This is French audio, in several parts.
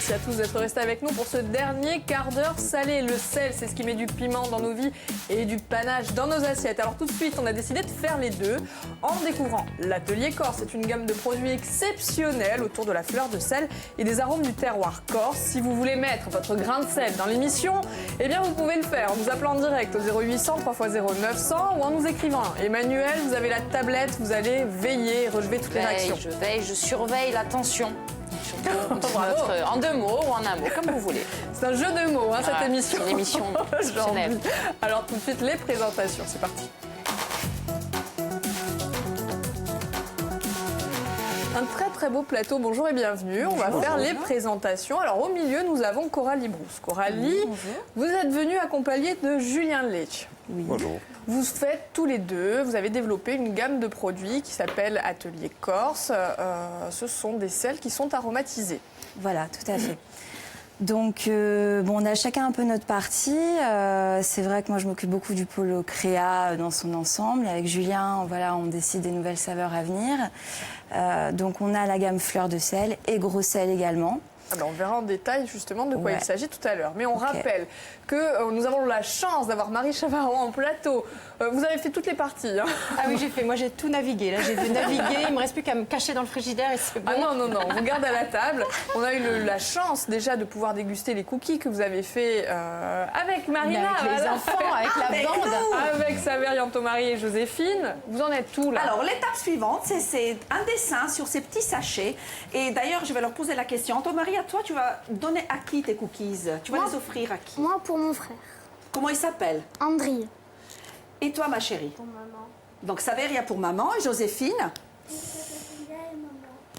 Merci à tous d'être restés avec nous pour ce dernier quart d'heure salé. Le sel, c'est ce qui met du piment dans nos vies et du panache dans nos assiettes. Alors tout de suite, on a décidé de faire les deux en découvrant l'Atelier Corse. C'est une gamme de produits exceptionnels autour de la fleur de sel et des arômes du terroir corse. Si vous voulez mettre votre grain de sel dans l'émission, eh bien vous pouvez le faire en nous appelant en direct au 0800 3x0 900 ou en nous écrivant. Emmanuel, vous avez la tablette, vous allez veiller et relever toutes les réactions. Je veille, je surveille la tension. En 2 mots ou en 1 mot, comme vous voulez. C'est un jeu de mots, hein, cette émission. Une émission exceptionnelle. Alors tout de suite, les présentations, c'est parti. Un très très beau plateau, bonjour et bienvenue. On va faire les présentations. Alors au milieu, nous avons Coralie Brousse. Coralie, vous êtes venue accompagnée de Julien Lech. Oui. Bonjour. Vous faites tous les deux, vous avez développé une gamme de produits qui s'appelle Atelier Corse. Ce sont des sels qui sont aromatisés. Voilà, tout à fait. Donc, on a chacun un peu notre partie. C'est vrai que moi, je m'occupe beaucoup du pôle créa dans son ensemble. Avec Julien, voilà, on décide des nouvelles saveurs à venir. Donc, on a la gamme fleur de sel et gros sel également. Ah ben on verra en détail justement de quoi il s'agit tout à l'heure. Mais on rappelle que nous avons la chance d'avoir Marie Chavaron en plateau. Vous avez fait toutes les parties. Hein. Ah oui, j'ai fait. Moi, j'ai tout navigué. Là, j'ai navigué. Il me reste plus qu'à me cacher dans le frigidaire et c'est bon. Ah non, on vous garde à la table. On a eu la chance déjà de pouvoir déguster les cookies que vous avez fait avec Marina. Avec les enfants, avec la bande. Avec Saver, Yanto-Marie et Joséphine. Vous en êtes où là? Alors, l'étape suivante, c'est un dessin sur ces petits sachets. Et d'ailleurs, je vais leur poser la question. Yanto-Marie, à toi, tu vas donner à qui tes cookies? Tu vas les offrir à qui? Moi, pour mon frère. Comment il s'appelle? André. Et toi, ma chérie? Pour maman. Donc, Saveria pour maman et Joséphine?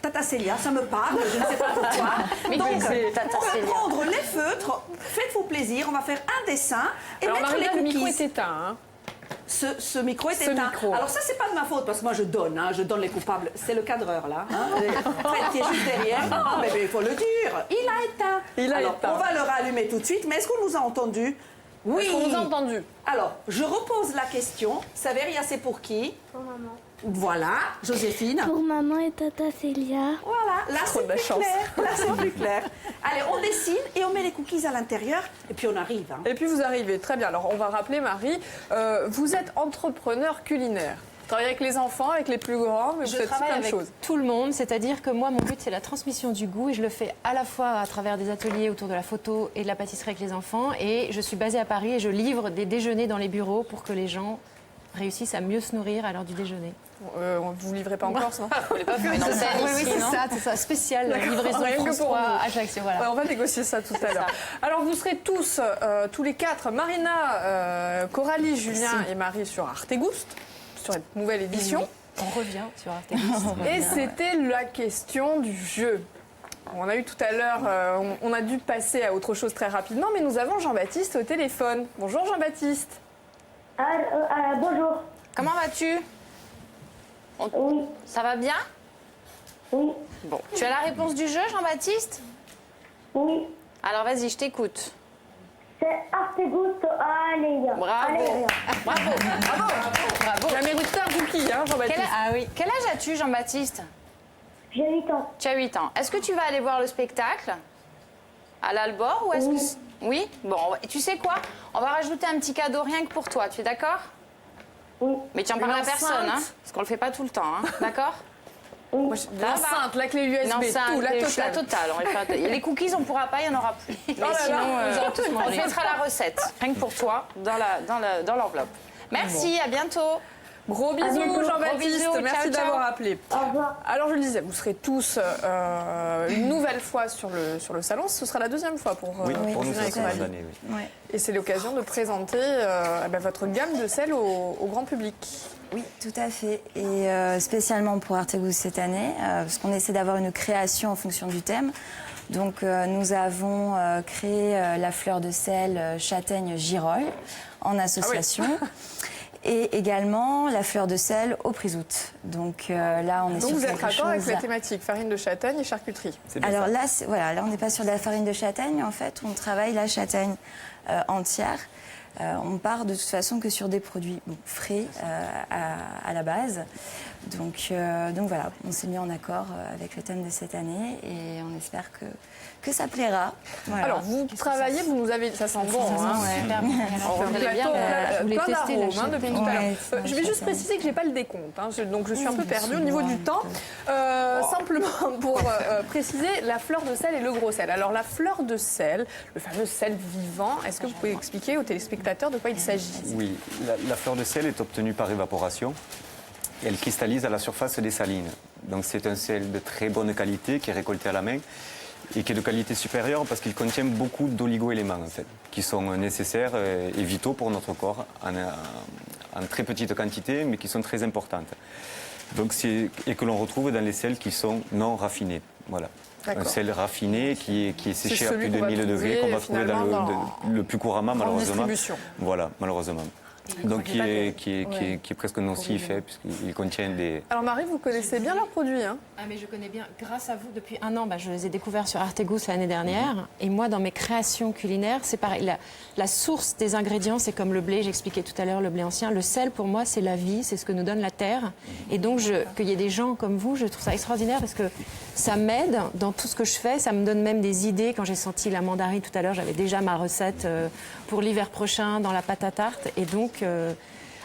Tata Célia, ça me parle, je ne sais pas pourquoi. Donc, on va prendre les feutres, faites-vous plaisir, on va faire un dessin et alors, mettre Marina, les cookies. Le micro est éteint. Hein. Ce micro est éteint. Alors ça, c'est pas de ma faute, parce que moi, je donne les coupables. C'est le cadreur, là, qui est juste derrière. Non, mais il faut le dire, il a éteint. Alors, on va le rallumer tout de suite, mais est-ce qu'on nous a entendu? Oui. Est-ce qu'on nous a entendu? Alors, je repose la question. Saveria, c'est pour qui? Pour maman. Voilà, Joséphine. Pour maman et Tata Célia. Voilà, là c'est plus clair. Là c'est plus clair. Allez, on dessine et on met les cookies à l'intérieur et puis on arrive. Hein. Et puis vous arrivez, très bien. Alors on va rappeler Marie, vous êtes entrepreneur culinaire. Vous travaillez avec les enfants, avec les plus grands, mais vous faites plein de choses. Tout le monde, c'est-à-dire que moi, mon but, c'est la transmission du goût et je le fais à la fois à travers des ateliers autour de la photo et de la pâtisserie avec les enfants. Et je suis basée à Paris et je livre des déjeuners dans les bureaux pour que les gens réussissent à mieux se nourrir à l'heure du déjeuner. Vous ne livrez pas en Corse, non? Vous ne pas faire une enseigne Oui, ici, non? c'est ça, spécial livraison François Ajaccio, voilà. Ouais, on va négocier ça tout à l'heure. Alors vous serez tous, tous les quatre, Marina, Coralie, Julien et Marie sur Artégoust, sur cette nouvelle édition. On revient sur Artégoust. Et c'était la question du jeu. On a eu tout à l'heure, on a dû passer à autre chose très rapidement, mais nous avons Jean-Baptiste au téléphone. Bonjour Jean-Baptiste. Bonjour. Comment vas-tu? Oui. Ça va bien? Oui. Bon. Tu as la réponse du jeu, Jean-Baptiste? Oui. Alors vas-y, je t'écoute. C'est Artégoust Aléa. Bravo. La mériteur cookie, hein, Jean-Baptiste. Quel âge as-tu, Jean-Baptiste? J'ai 8 ans. Tu as 8 ans. Est-ce que tu vas aller voir le spectacle à l'Albor ou est-ce que... Oui. Bon, tu sais quoi? On va rajouter un petit cadeau rien que pour toi. Tu es d'accord? Oui. Mais tu en parles à personne, hein? Parce qu'on le fait pas tout le temps, hein? D'accord? L'enceinte, la clé USB, tout, la totale. On va faire... Les cookies, on pourra pas, il n'y en aura plus. Mais sinon, on mettra la recette, rien que pour toi, dans l'enveloppe. Merci, à bientôt. Gros bisous, Jean-Baptiste. Merci d'avoir appelé. Au revoir. Alors, je le disais, vous serez tous une nouvelle fois sur le salon. Ce sera la deuxième fois pour pour nous, Julien et c'est Coralie. l'année, oui. Ouais. Et c'est l'occasion de présenter votre gamme de sel au grand public. Oui, tout à fait. Et spécialement pour Artégoust cette année, parce qu'on essaie d'avoir une création en fonction du thème. Donc, nous avons créé la fleur de sel châtaigne-girole en association. Ah oui. Et également la fleur de sel au prisout. Donc là, on est sur vous êtes quelque raccord chose... avec la thématique farine de châtaigne et charcuterie. Alors là, là, on n'est pas sur de la farine de châtaigne. En fait, on travaille la châtaigne entière. On part de toute façon que sur des produits frais à la base. Donc voilà, on s'est mis en accord avec le thème de cette année et on espère que ça plaira. Voilà. Alors, vous travaillez, vous nous avez... Ça sent bon, hein. Super bon. On Vous allez bien, plein vous les testez, d'arômes la depuis tout à l'heure. Je vais juste préciser que je n'ai pas le décompte, hein, donc je suis un peu perdue au niveau du temps. Simplement pour préciser, la fleur de sel et le gros sel. Alors, la fleur de sel, le fameux sel vivant, est-ce que vous pouvez expliquer aux téléspectateurs de quoi il s'agit? Oui, la fleur de sel est obtenue par évaporation. Elle cristallise à la surface des salines. Donc c'est un sel de très bonne qualité qui est récolté à la main et qui est de qualité supérieure parce qu'il contient beaucoup d'oligo-éléments en fait, qui sont nécessaires et vitaux pour notre corps en très petite quantité mais qui sont très importantes. Donc et que l'on retrouve dans les sels qui sont non raffinés. Voilà. Un sel raffiné qui est séché à plus de 1000 degrés qu'on va trouver le plus couramment malheureusement. Voilà, malheureusement. Donc qui est presque nocif puisqu'il contient des... Alors Marie, vous connaissez bien leurs produits, hein? Ah mais je connais bien, grâce à vous, depuis un an, je les ai découverts sur Artégus l'année dernière. Et moi, dans mes créations culinaires, c'est pareil. La source des ingrédients, c'est comme le blé, j'expliquais tout à l'heure, le blé ancien. Le sel, pour moi, c'est la vie, c'est ce que nous donne la terre. Et donc, qu'il y ait des gens comme vous, je trouve ça extraordinaire parce que ça m'aide dans tout ce que je fais. Ça me donne même des idées. Quand j'ai senti la mandarine tout à l'heure, j'avais déjà ma recette pour l'hiver prochain dans la pâte à tarte. Et donc...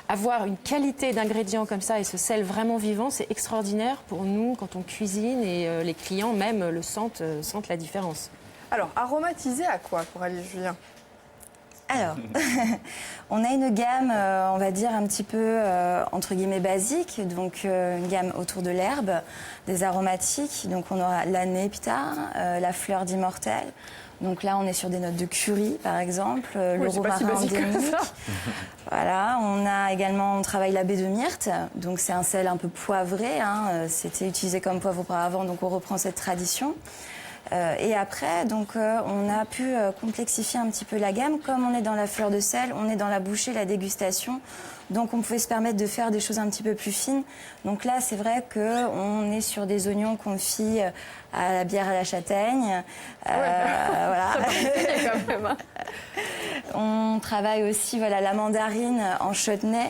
avoir une qualité d'ingrédients comme ça et ce sel vraiment vivant, c'est extraordinaire pour nous quand on cuisine et les clients même le sentent la différence. Alors, aromatisé à quoi, Coralie Julien? Alors, on a une gamme, on va dire, un petit peu, entre guillemets, basique. Donc, une gamme autour de l'herbe, des aromatiques. Donc, on aura la népta, la fleur d'immortel. Donc là, on est sur des notes de curry, par exemple, le romarin endémique. Voilà, on travaille la baie de myrte. Donc c'est un sel un peu poivré. Hein. C'était utilisé comme poivre auparavant, donc on reprend cette tradition. Et après, donc, on a pu complexifier un petit peu la gamme. Comme on est dans la fleur de sel, on est dans la bouchée, la dégustation. Donc on pouvait se permettre de faire des choses un petit peu plus fines. Donc là, c'est vrai qu'on est sur des oignons confits à la bière à la châtaigne. Voilà. Quand même, hein. On travaille aussi la mandarine en chutney.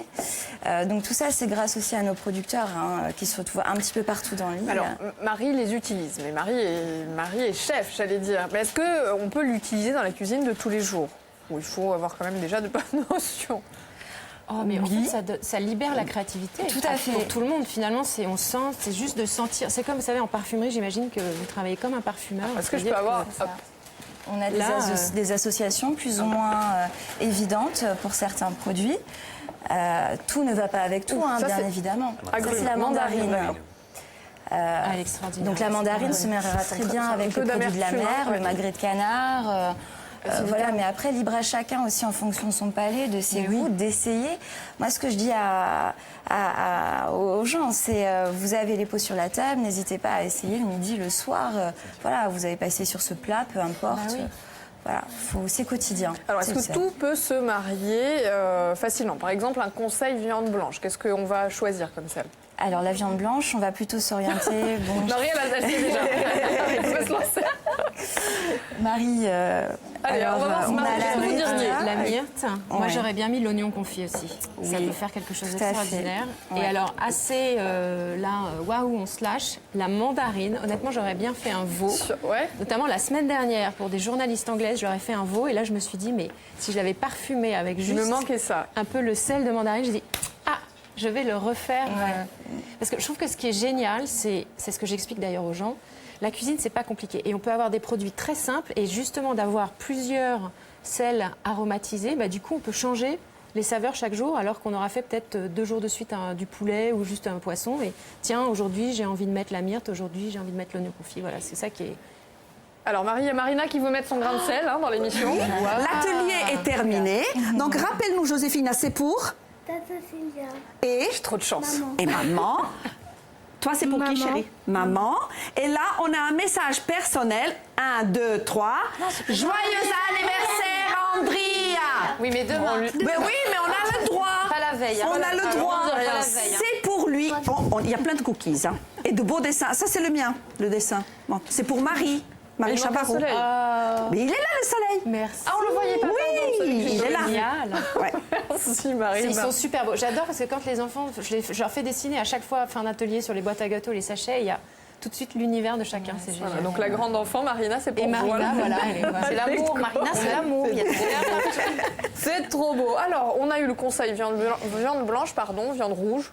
Donc tout ça, c'est grâce aussi à nos producteurs qui se retrouvent un petit peu partout dans l'île. Alors, Marie les utilise, mais Marie est chef, j'allais dire. Mais est-ce qu'on peut l'utiliser dans la cuisine de tous les jours? Ou il faut avoir quand même déjà de bonnes notions? Oh, mais oui. En fait, ça libère la créativité. Tout à fait. Pour tout le monde, finalement, on sent, c'est juste de sentir. C'est comme, vous savez, en parfumerie, j'imagine que vous travaillez comme un parfumeur. Est-ce que je peux avoir... On a des associations plus ou moins évidentes pour certains produits. Tout ne va pas avec tout, bien évidemment. Ça, c'est la mandarine. Extraordinaire. Donc la mandarine se mariera très bien avec le produit de la mer, le magret de canard... voilà, mais après, libre à chacun aussi en fonction de son palais, de ses goûts, d'essayer. Moi, ce que je dis aux gens, c'est vous avez les pots sur la table, n'hésitez pas à essayer le midi, le soir. Voilà, vous avez passé sur ce plat, peu importe. Voilà, c'est quotidien. Alors, est-ce que tout peut se marier facilement? Par exemple, un conseil viande blanche, qu'est-ce qu'on va choisir comme sel? Alors, la viande blanche, on va plutôt s'orienter... Marie, elle a lâché déjà. Elle peut se lancer. Marie... Allez, on va voir si Marie, qu'est-ce que vous diriez? La myrte, moi j'aurais bien mis l'oignon confit aussi. Ça peut faire quelque chose d'extraordinaire. Et alors, assez waouh, on se lâche. La mandarine, honnêtement, j'aurais bien fait un veau. Notamment la semaine dernière, pour des journalistes anglaises, j'aurais fait un veau. Et là, je me suis dit, mais si je l'avais parfumé avec juste... Il me manquait ça. Un peu le sel de mandarine, j'ai dit, je vais le refaire. Parce que je trouve que ce qui est génial, c'est ce que j'explique d'ailleurs aux gens, la cuisine, c'est pas compliqué. Et on peut avoir des produits très simples. Et justement, d'avoir plusieurs sels aromatisés, du coup, on peut changer les saveurs chaque jour, alors qu'on aura fait peut-être 2 jours de suite du poulet ou juste un poisson. Et tiens, aujourd'hui, j'ai envie de mettre la myrte. Aujourd'hui, j'ai envie de mettre l'oignon confit. Voilà, c'est ça qui est... Alors, Marie et Marina qui veut mettre son grain de sel dans l'émission. L'atelier est terminé. Donc, rappelle-nous, Joséphine, c'est pour... Tata Sylvia. Et... J'ai trop de chance. Maman. Et maman. Toi, c'est pour qui, chérie? Maman. Et là, on a un message personnel. 1, 2, 3. Joyeux anniversaire, Andrea! Oui, mais demain. Mais oui, mais on a le droit. Pas la veille. On a le droit. C'est C'est pour lui. Il y a plein de cookies. Et de beaux dessins. Ça, c'est le mien, le dessin. Bon, c'est pour Marie. Marie Chavarro. Mais il est là, le soleil. Merci. Ah, on le voyait pas. Oui, il est là. Génial. Ouais. Merci Marina. Ils sont super beaux. J'adore parce que quand les enfants, je leur fais dessiner à chaque fois, fin d'atelier sur les boîtes à gâteaux, les sachets, il y a tout de suite l'univers de chacun. C'est génial. Voilà, donc la grande enfant, Marina, c'est pour Et vous. Marina, voilà. C'est l'amour, Marina, c'est l'amour. Il y a C'est trop beau. Alors, on a eu le conseil viande blanche, viande rouge.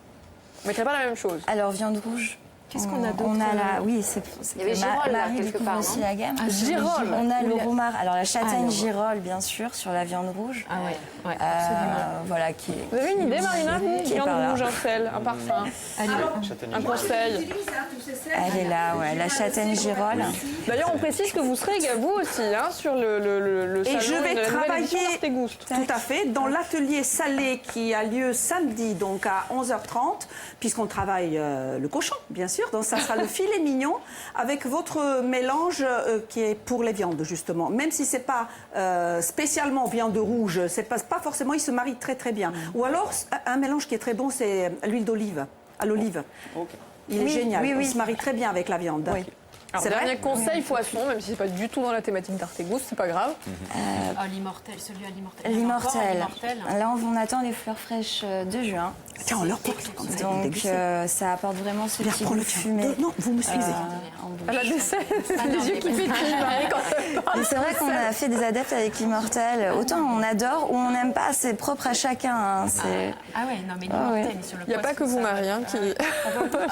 Vous ne mettrez pas la même chose. Alors, viande rouge. Qu'est-ce qu'on a d'autre? On a la, oui, c'est Il y avait girole, là, Marie quelque découvre part, aussi non la gamme. Girole. On a le romard. Alors la châtaigne le- girole, bien sûr, sur la viande rouge. Ah ouais, absolument. Voilà, qui est. Vous avez une idée, Marina? Qui est par Viande là. rouge, un sel, un parfum, un conseil. Elle est là, ouais. La châtaigne girole. D'ailleurs, on précise que vous serez vous aussi sur le salon Et je vais de la nouvelle édition travailler d'Artégoust. tout à fait dans l'atelier salé qui a lieu samedi, donc à 11h30, puisqu'on travaille le cochon, bien sûr. Donc ça sera le filet mignon avec votre mélange qui est pour les viandes, justement. Même si c'est pas spécialement viande rouge, c'est pas forcément, il se marie très très bien. Ou alors, un mélange qui est très bon, c'est l'huile d'olive, à l'olive. Il est génial, il se marie très bien avec la viande. Oui. Alors, C'est vrai dernier conseil poisson, même si c'est pas du tout dans la thématique d'Artégoust, c'est pas grave. Oh, l'immortel, celui à l'immortel. L'immortel. Là, on attend les fleurs fraîches de juin. Tiens, on leur porte. Donc, ça apporte vraiment ce Viens, petit prends goût le tien. fumé. Non, vous me suivez. En bouche. Elle a des yeux qui pétillent, Marie, quand elle parle. Mais c'est vrai qu'on a fait des adeptes avec l'immortel. Autant on adore ou on n'aime pas, c'est propre à chacun. Hein. Ah ouais, non mais l'immortel est sur le Il n'y a pas que vous, Marie, qui...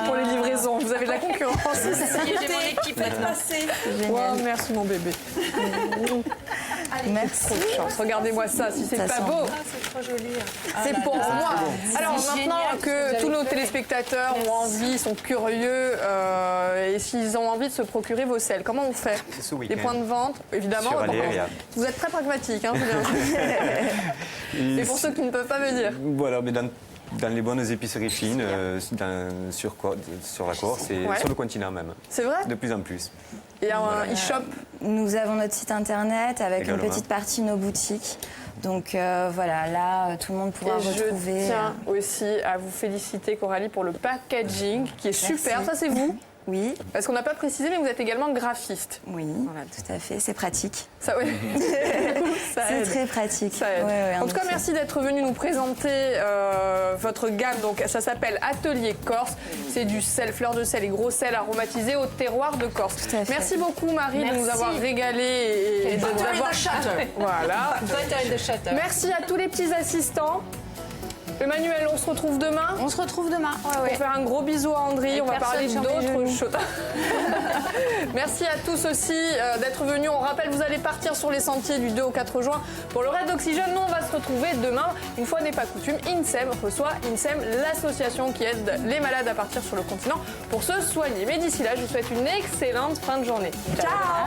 pour les livraisons. Vous avez de la concurrence. J'ai mon équipe maintenant. Wow, merci, mon bébé. Merci. Trop de chance. Regardez-moi ça, si c'est Ça pas sent beau. C'est trop joli. C'est pour moi. Alors C'est maintenant génial que vous tous avez nos fait. téléspectateurs ont envie, sont curieux, et s'ils ont envie de se procurer vos sels, comment on fait? Ce week-end. Les points de vente, évidemment. Sur Aléria. Vous êtes très pragmatique, hein, Et pour ceux qui ne peuvent pas me dire. Voilà, mais dans les bonnes épiceries fines, sur la Corse et Ouais. sur le continent même. C'est vrai? De plus en plus. Et un e-shop. Nous avons notre site internet avec Également. une petite partie nos boutiques. Donc voilà, là, tout le monde pourra Et je retrouver. tiens aussi à vous féliciter, Coralie, pour le packaging qui est super. Ça, c'est vous? Oui, Parce qu'on n'a pas précisé, mais vous êtes également graphiste. oui, tout à fait. C'est pratique. Ça, ouais. Ça C'est aide. très pratique. Ça aide. Ouais, ouais, En tout cas, effet. merci d'être venu nous présenter votre gamme. Donc, ça s'appelle Atelier Corse. C'est du sel, fleur de sel et gros sel aromatisé au terroir de Corse. Tout à fait. Merci beaucoup, Marie, de nous Merci. avoir régalé et de nous avoir. Voilà. Butter in the shutter. Merci à tous les petits assistants. Emmanuel, on se retrouve demain. On se retrouve demain. Pour faire un gros bisou à André, on va parler personne sur mes d'autres genoux. choses. Merci à tous aussi d'être venus. On rappelle, vous allez partir sur les sentiers du 2 au 4 juin pour le raid d'Oxygène. Nous, on va se retrouver demain. Une fois n'est pas coutume, INSEM reçoit INSEM, l'association qui aide les malades à partir sur le continent pour se soigner. Mais d'ici là, je vous souhaite une excellente fin de journée. Ciao.